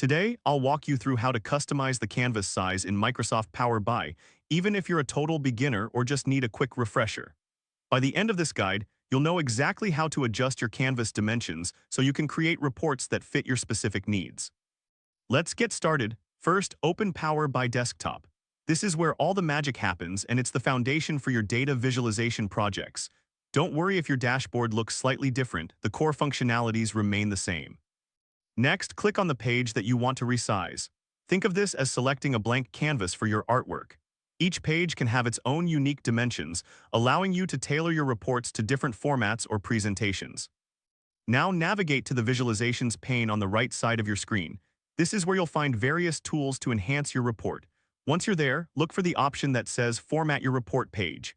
Today, I'll walk you through how to customize the canvas size in Microsoft Power BI, even if you're a total beginner or just need a quick refresher. By the end of this guide, you'll know exactly how to adjust your canvas dimensions so you can create reports that fit your specific needs. Let's get started. First, open Power BI Desktop. This is where all the magic happens, and it's the foundation for your data visualization projects. Don't worry if your dashboard looks slightly different, the core functionalities remain the same. Next, click on the page that you want to resize. Think of this as selecting a blank canvas for your artwork. Each page can have its own unique dimensions, allowing you to tailor your reports to different formats or presentations. Now navigate to the Visualizations pane on the right side of your screen. This is where you'll find various tools to enhance your report. Once you're there, look for the option that says Format Your Report page.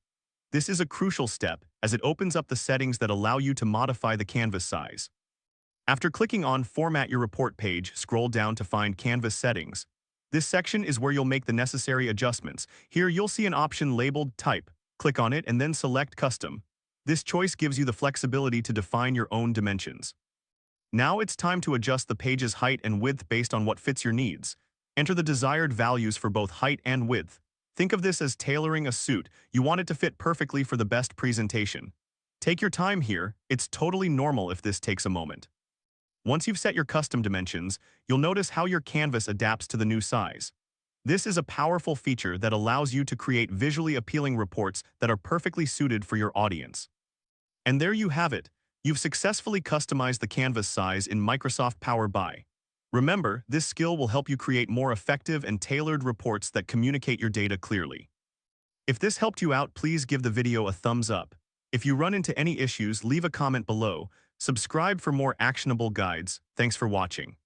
This is a crucial step, as it opens up the settings that allow you to modify the canvas size. After clicking on Format Your Report page, scroll down to find Canvas Settings. This section is where you'll make the necessary adjustments. Here you'll see an option labeled Type. Click on it and then select Custom. This choice gives you the flexibility to define your own dimensions. Now it's time to adjust the page's height and width based on what fits your needs. Enter the desired values for both height and width. Think of this as tailoring a suit. You want it to fit perfectly for the best presentation. Take your time here. It's totally normal if this takes a moment. Once you've set your custom dimensions, you'll notice how your canvas adapts to the new size. This is a powerful feature that allows you to create visually appealing reports that are perfectly suited for your audience. And there you have it. You've successfully customized the canvas size in Microsoft Power BI. Remember, this skill will help you create more effective and tailored reports that communicate your data clearly. If this helped you out, please give the video a thumbs up. If you run into any issues, leave a comment below. Subscribe for more actionable guides. Thanks for watching.